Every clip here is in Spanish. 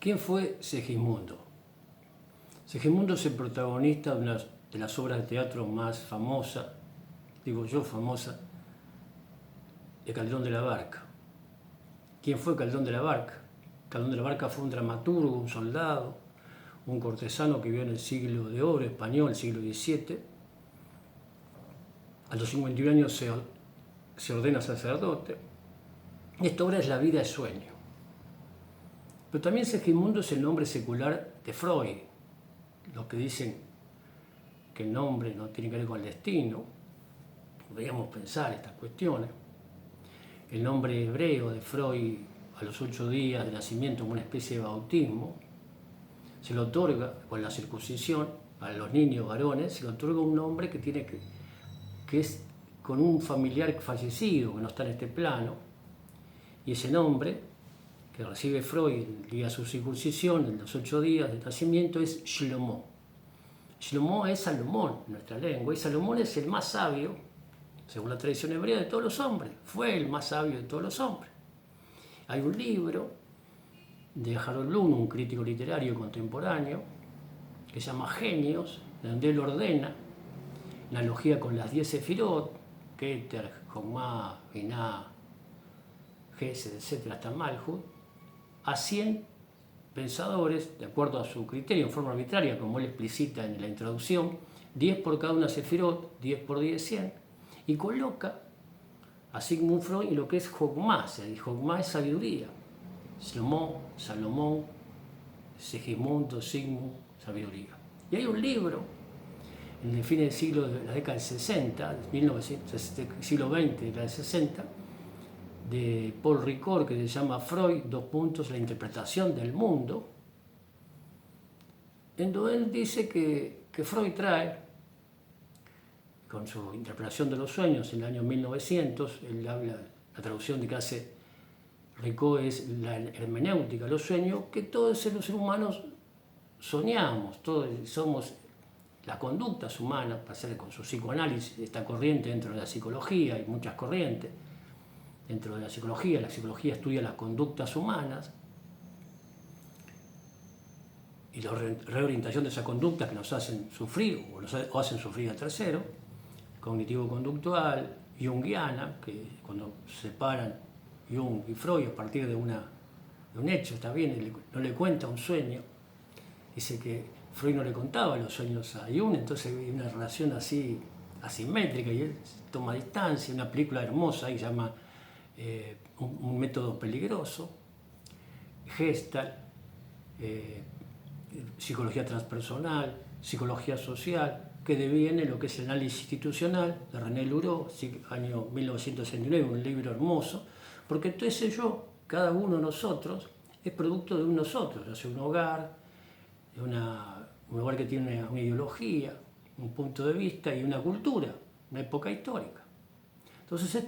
¿Quién fue Segismundo? Segismundo es el protagonista de una de las obras de teatro más famosas, digo yo famosa, de Calderón de la Barca. ¿Quién fue Calderón de la Barca? Calderón de la Barca fue un dramaturgo, un soldado, un cortesano que vivió en el siglo de oro español, el siglo XVII. A los 51 años se ordena sacerdote. Esta obra es La vida es sueño. Pero también Segismundo es el nombre secular de Freud. Los que dicen que el nombre no tiene que ver con el destino, podríamos pensar estas cuestiones. El nombre hebreo de Freud a los 8 días de nacimiento, como una especie de bautismo, se le otorga con la circuncisión a los niños varones, se le otorga un nombre que es con un familiar fallecido que no está en este plano, y ese nombre que recibe Freud el día de su circuncisión, en los 8 días de nacimiento, es Shlomo. Shlomo es Salomón en nuestra lengua, y Salomón es el más sabio, según la tradición hebrea, de todos los hombres. Fue el más sabio de todos los hombres. Hay un libro de Harold Bloom, un crítico literario contemporáneo, que se llama Genios, donde él ordena, en analogía con las 10 sefirot, Keter, Jomá, Binah, Gesed, etc., hasta Malhut, a 100 pensadores, de acuerdo a su criterio, en forma arbitraria, como él explicita en la introducción, 10 por cada una sefirot, 10 por 10, 100, y coloca a Sigmund Freud en lo que es Jogma, Jogma es sabiduría. Shlomo, Salomón, Segismundo, Sigmund, sabiduría. Y hay un libro, en el fin del siglo de la década del 60, 1900, siglo XX, década del 60, de Paul Ricoeur, que se llama Freud, la interpretación del mundo, en donde él dice que Freud trae, con su interpretación de los sueños en el año 1900, él habla, la traducción de que hace Ricoeur es la hermenéutica, los sueños, que todos los seres humanos soñamos, todos somos las conductas humanas, para hacer con su psicoanálisis, esta corriente dentro de la psicología, hay muchas corrientes dentro de la psicología estudia las conductas humanas y la reorientación de esas conductas que nos hacen sufrir o hacen sufrir a terceros, cognitivo-conductual, junguiana, que cuando se separan Jung y Freud a partir de un hecho, está bien, no le cuenta un sueño, dice que Freud no le contaba los sueños a Jung, entonces hay una relación así asimétrica y él toma distancia, una película hermosa y se llama un método peligroso, Gestalt, psicología transpersonal, psicología social, que deviene lo que es el análisis institucional de René Leroux, año 1969, un libro hermoso, porque todo ese yo, cada uno de nosotros, es producto de un nosotros, ya sea un hogar, un hogar que tiene una ideología, un punto de vista y una cultura, una época histórica. Entonces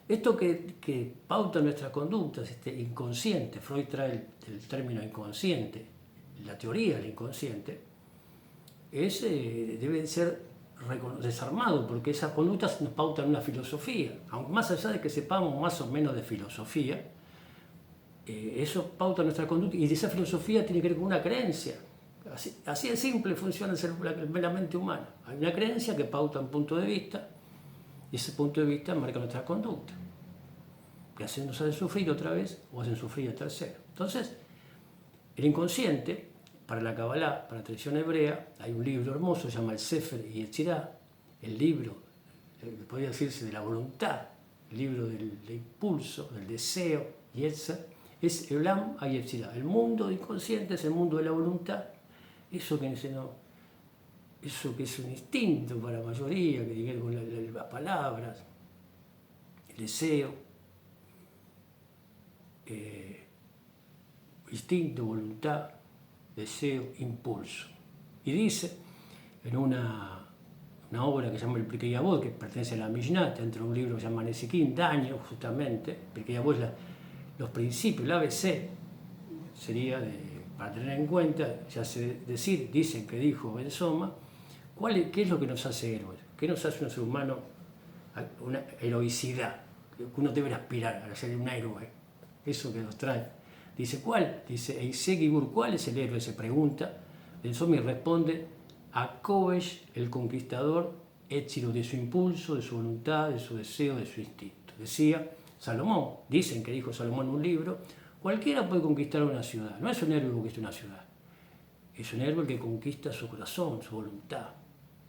esto que pauta nuestras conductas, este inconsciente, Freud trae el término inconsciente, la teoría del inconsciente, debe ser desarmado, porque esas conductas nos pautan una filosofía. Aunque más allá de que sepamos más o menos de filosofía, eso pauta nuestra conducta, y esa filosofía tiene que ver con una creencia. Así de simple funciona la mente humana. Hay una creencia que pauta un punto de vista, y ese punto de vista marca nuestra conducta, que nos hacen sufrir otra vez o hacen sufrir a terceros. Entonces, el inconsciente, para la Kabbalah, para la tradición hebrea, hay un libro hermoso, se llama el Sefer Yetzirah, el libro, podría decirse, de la voluntad, el libro del impulso, del deseo, Yetzer, es Elam HaYetzirah. El mundo inconsciente es el mundo de la voluntad, eso que es un instinto para la mayoría, que tiene que ver con las palabras, el deseo, instinto, voluntad, deseo, impulso. Y dice, en una obra que se llama el Pirkei Avot, que pertenece a la Mishnah, dentro de un libro que se llama Nezikin, Daño, justamente, Pirkei Avot es los principios, el ABC, sería para tener en cuenta, ya sé decir, dicen que dijo Ben Soma, ¿qué es lo que nos hace héroes? ¿Qué nos hace un ser humano? Una heroicidad, que uno debe aspirar a ser un héroe, eso que nos trae Dice, ¿cuál? Dice, Eisegibur, ¿cuál es el héroe? Se pregunta. Densomi responde, Akobesh, el conquistador, éxito de su impulso, de su voluntad, de su deseo, de su instinto. Decía Salomón, dicen que dijo Salomón en un libro, cualquiera puede conquistar una ciudad. No es un héroe que conquista una ciudad. Es un héroe que conquista su corazón, su voluntad,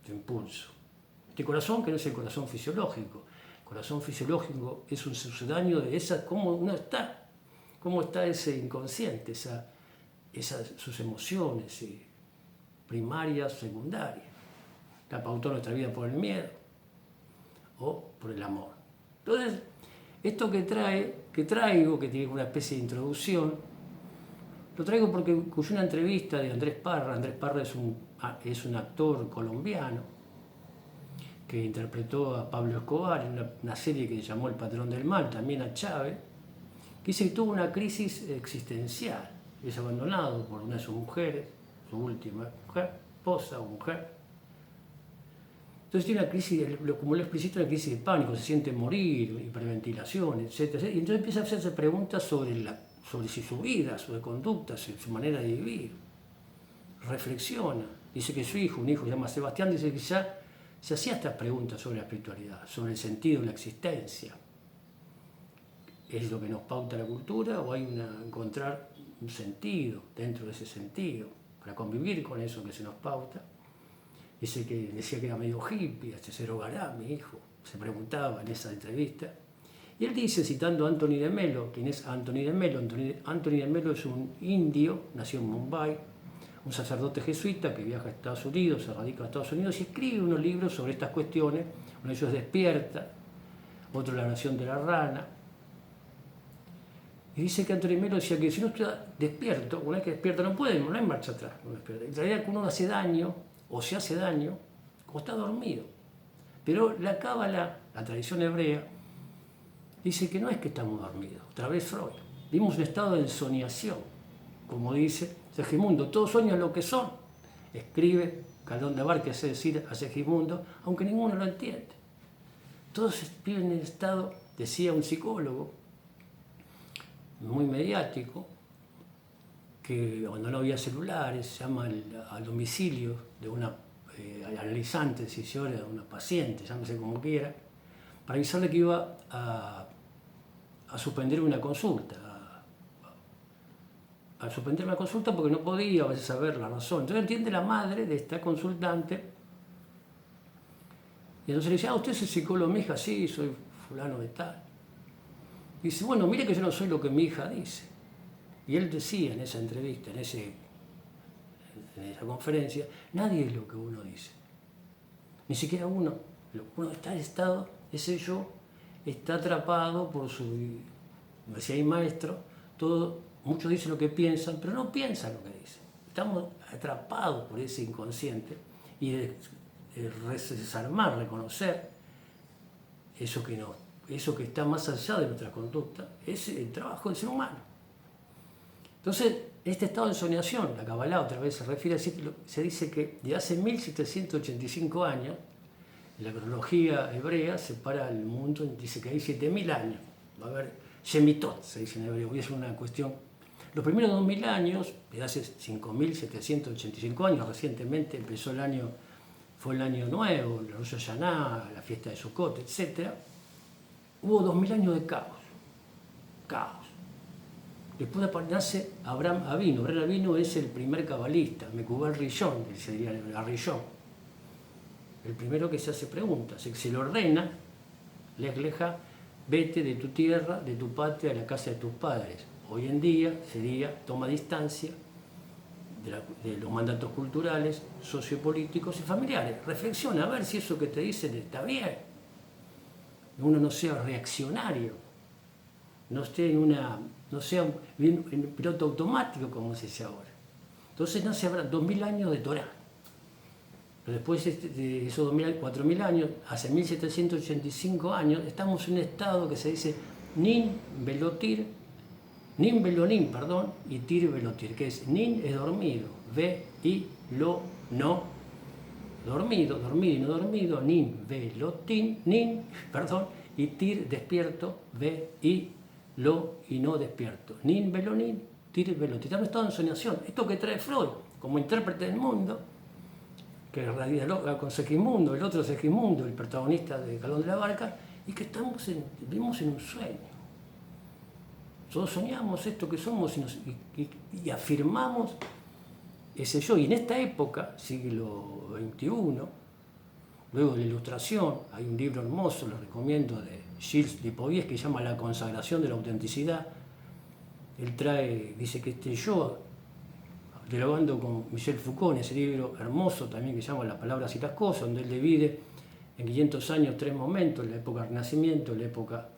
su impulso. Este corazón que no es el corazón fisiológico. El corazón fisiológico es un sucedáneo de esa, cómo está ese inconsciente, sus emociones primarias, secundarias. La pautó nuestra vida por el miedo o por el amor. Entonces, esto que traigo, que tiene una especie de introducción, lo traigo porque escuché una entrevista de Andrés Parra. Andrés Parra es un actor colombiano que interpretó a Pablo Escobar en una serie que se llamó El Patrón del Mal, también a Chávez, que dice que tuvo una crisis existencial. Es abandonado por una de sus mujeres, su última mujer, esposa o mujer. Entonces tiene una crisis, como lo explicito, una crisis de pánico, se siente morir, hiperventilación, etc. Y entonces empieza a hacerse preguntas sobre su vida, su conducta, su manera de vivir. Reflexiona. Dice que su hijo, un hijo que se llama Sebastián, dice que ya se hacía estas preguntas sobre la espiritualidad, sobre el sentido de la existencia. ¿Es lo que nos pauta la cultura o hay encontrar un sentido dentro de ese sentido para convivir con eso que se nos pauta? Dice que decía que era medio hippie, hasta se drogará mi hijo, se preguntaba en esa entrevista. Y él dice, citando a Anthony de Mello, ¿quién es Anthony de Mello? Anthony de Mello es un indio, nació en Mumbai, un sacerdote jesuita que viaja a Estados Unidos, se radica en Estados Unidos y escribe unos libros sobre estas cuestiones. Uno de ellos es Despierta, otro La oración de la rana. Y dice que Anthony Mello decía que si uno está despierto, una vez que despierta no hay marcha atrás. En realidad que uno hace daño, o se hace daño, o está dormido. Pero la Cábala, la tradición hebrea, dice que no es que estamos dormidos. Otra vez Freud. Vimos un estado de ensoñación, como dice Segismundo. Todos sueñan lo que son. Escribe Caldón de Bar, que hace decir a Segismundo, aunque ninguno lo entiende. Todos viven en el estado, decía un psicólogo, muy mediático, que cuando no había celulares, llama al domicilio de una analizante, decisiones de una paciente, llámese como quiera, para avisarle que iba a suspender una consulta, a suspender una consulta porque no podía a veces saber la razón. Entonces entiende la madre de esta consultante y entonces le dice, ¿usted es el psicólogo de mi hija? Sí, soy fulano de tal. Y dice, bueno, mire que yo no soy lo que mi hija dice. Y él decía en esa entrevista, en esa conferencia, nadie es lo que uno dice. Ni siquiera uno. Uno está en estado, ese yo está atrapado por su, como decía ahí maestro, muchos dicen lo que piensan, pero no piensan lo que dicen. Estamos atrapados por ese inconsciente y desarmar, reconocer eso que está más allá de nuestra conducta, es el trabajo del ser humano. Entonces, este estado de ensoñación, la Kabbalah otra vez se refiere a se dice que de hace 1785 años, la cronología hebrea separa el mundo, dice que hay 7000 años. Va a haber Shemitot, se dice en hebreo, y es una cuestión. Los primeros 2000 años, de hace 5785 años, recientemente empezó fue el año nuevo, la Rosh Hashanah, la fiesta de Sukkot, etc. Hubo 2000 años de caos. Después nace Abraham Avinu. Abraham Avinu es el primer cabalista, Mekubal Rishon, que sería el Rishon. El primero que se hace preguntas, se le ordena, Lech Lecha, vete de tu tierra, de tu patria, a la casa de tus padres. Hoy en día sería toma distancia de los mandatos culturales, sociopolíticos y familiares. Reflexiona a ver si eso que te dicen está bien. Uno no sea reaccionario, no sea un piloto automático como se dice ahora. Entonces nace 2000 años de Torá. Pero después de esos 4000 años, hace 1785 años, estamos en un estado que se dice Nin Velonim, y Tir Velotir, que es Nin es dormido, Ve y Lo no dormido, dormido y no dormido, Nin Velotin, y Tir despierto, Ve y Lo y no despierto, Nin Velonin lo tiramos en estado de ensoñación. Esto que trae Freud como intérprete del mundo, que dialoga con Segismundo, el otro Segismundo, el protagonista de Calón de la Barca, y que vivimos en un sueño. Todos soñamos esto que somos y afirmamos ese yo. Y en esta época, siglo XXI, luego de la Ilustración, hay un libro hermoso, lo recomiendo, de Gilles Lipovetsky, que se llama La consagración de la autenticidad. Él dice que este yo, dialogando con Michel Foucault en ese libro hermoso también que se llama Las palabras y las cosas, donde él divide en 500 años 3 momentos: la época del Renacimiento, la época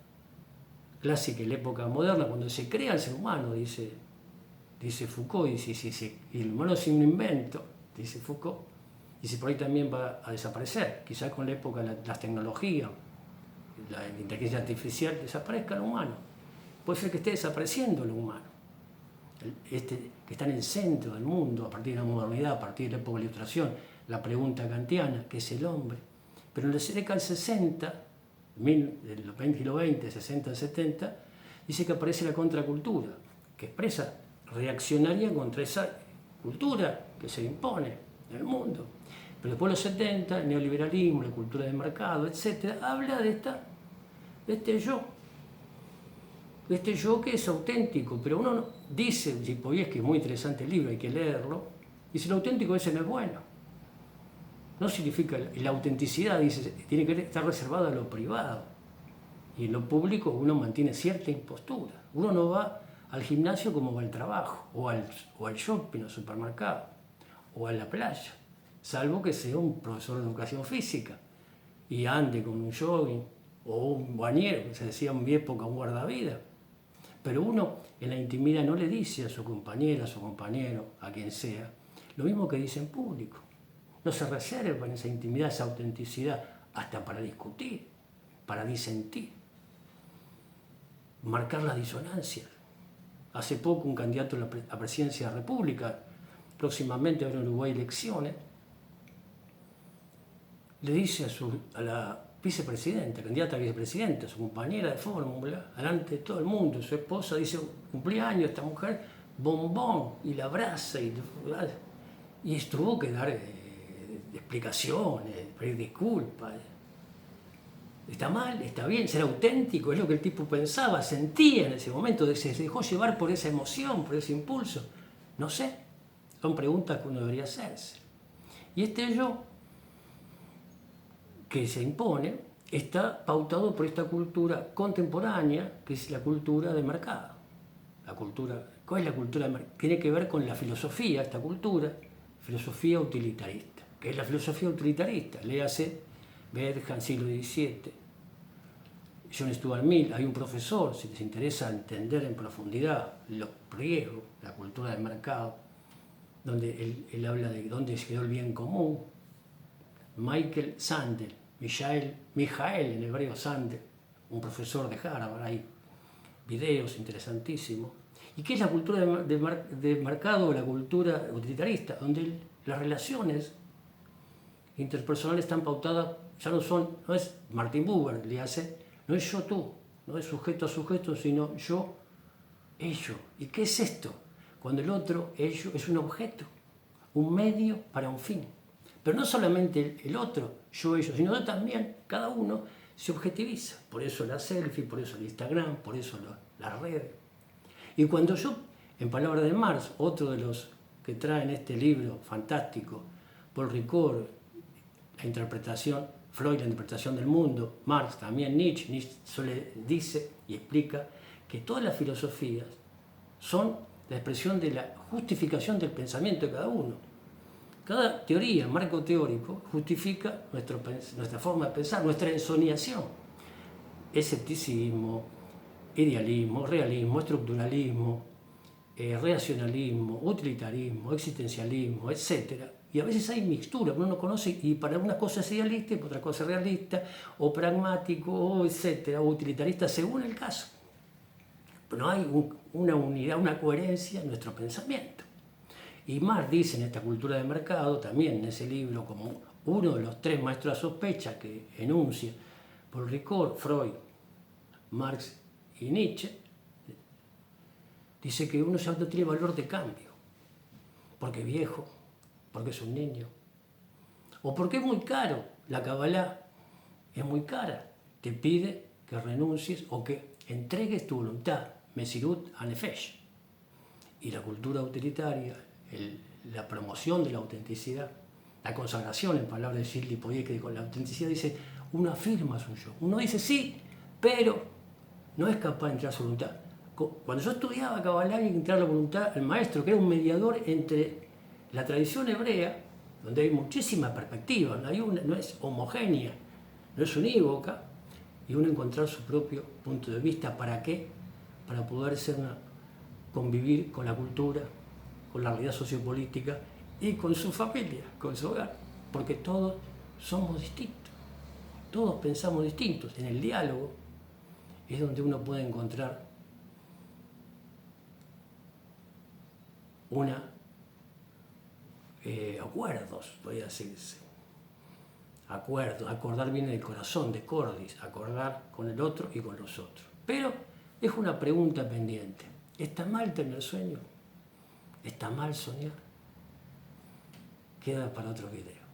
clásica y la época moderna, cuando se crea el ser humano, dice Foucault, y el humano es un invento, dice Foucault, y si por ahí también va a desaparecer, quizás con la época de las tecnologías, la inteligencia artificial, desaparezca el humano. Puede ser que esté desapareciendo el humano, que está en el centro del mundo a partir de la modernidad, a partir de la época de la Ilustración, la pregunta kantiana, ¿qué es el hombre? Pero en la década del 60, del siglo XX, 60, 70, dice que aparece la contracultura, que expresa reaccionaria contra esa cultura que se impone en el mundo. Pero después de los 70, el neoliberalismo, la cultura de mercado, etc., habla de este yo que es auténtico, pero uno dice, y es que es muy interesante el libro, hay que leerlo, dice, lo auténtico ese no es bueno. No significa, la autenticidad, dice, tiene que estar reservada a lo privado. Y en lo público uno mantiene cierta impostura. Uno no va al gimnasio como va al trabajo, o al shopping, al supermercado, o a la playa, salvo que sea un profesor de educación física y ande con un jogging o un bañero, que se decía en mi época un guardavidas. Pero uno en la intimidad no le dice a su compañera, a su compañero, a quien sea, lo mismo que dice en público. No se reserva en esa intimidad, esa autenticidad, hasta para discutir, para disentir, marcar las disonancias. Hace poco un candidato a la presidencia de la República, próximamente habrá en Uruguay elecciones, le dice a la vicepresidenta, candidata a vicepresidenta, su compañera de fórmula, delante de todo el mundo, su esposa dice, cumpleaños esta mujer, bombón, y la abraza, y tuvo que dar explicaciones, pedir disculpas. Está mal, está bien, ser auténtico, es lo que el tipo pensaba, sentía en ese momento, se dejó llevar por esa emoción, por ese impulso. No sé, son preguntas que uno debería hacerse. Y este yo que se impone está pautado por esta cultura contemporánea, que es la cultura de mercado. ¿Cuál es la cultura de mercado? Tiene que ver con la filosofía, esta cultura, filosofía utilitarista. ¿Qué es la filosofía utilitarista? Léase Bentham, siglo XVII, John Stuart Mill. Hay un profesor, si les interesa entender en profundidad los riesgos, la cultura de mercado, donde él habla de dónde se quedó el bien común. Michael Sandel, Mijael en hebreo Sandel, un profesor de Harvard, hay videos interesantísimos. ¿Y qué es la cultura de mercado o la cultura utilitarista? Donde las relaciones interpersonales están pautadas, ya no es Martin Buber, no es yo tú, no es sujeto a sujeto, sino yo, ello. ¿Y qué es esto? Cuando el otro, ello, es un objeto, un medio para un fin. Pero no solamente el otro, yo, ellos, sino también cada uno se objetiviza. Por eso la selfie, por eso el Instagram, por eso las redes. Y cuando yo, en palabras de Marx, otro de los que traen este libro fantástico, Paul Ricoeur, la interpretación, Freud, la interpretación del mundo, Marx, también Nietzsche dice y explica que todas las filosofías son la expresión de la justificación del pensamiento de cada uno. Cada teoría, marco teórico, justifica nuestra forma de pensar, nuestra ensoñación. Escepticismo, idealismo, realismo, estructuralismo, racionalismo, utilitarismo, existencialismo, etc. Y a veces hay mixtura, uno no conoce, y para unas cosas es idealista y para otras cosas es realista, o pragmático, o etcétera, o utilitarista, según el caso. Pero no hay una unidad, una coherencia en nuestro pensamiento. Y Marx dice en esta cultura de mercado, también en ese libro, como uno de los tres maestros de sospecha que enuncia por Ricoeur, Freud, Marx y Nietzsche, dice que uno ya no tiene valor de cambio, porque es viejo, porque es un niño, o porque es muy caro. La Kabbalah es muy cara, te pide que renuncies o que entregues tu voluntad, Mesirut Anefesh. Y la cultura autoritaria, la promoción de la autenticidad, la consagración, en palabras de Shirley Poirier, que con la autenticidad dice, uno afirma su yo, uno dice sí, pero no es capaz de entrar a su voluntad. Cuando yo estudiaba Kabbalah había que entrar a la voluntad al maestro, que era un mediador entre la tradición hebrea, donde hay muchísimas perspectivas, no es homogénea, no es unívoca, y uno encontrar su propio punto de vista. ¿Para qué? Para poder convivir con la cultura, con la realidad sociopolítica y con su familia, con su hogar, porque todos somos distintos, todos pensamos distintos. En el diálogo es donde uno puede encontrar acuerdos, podría decirse. Acordar viene del corazón, de cordis, acordar con el otro y con los otros. Pero es una pregunta pendiente. ¿Está mal tener sueño? ¿Está mal soñar? Queda para otro video.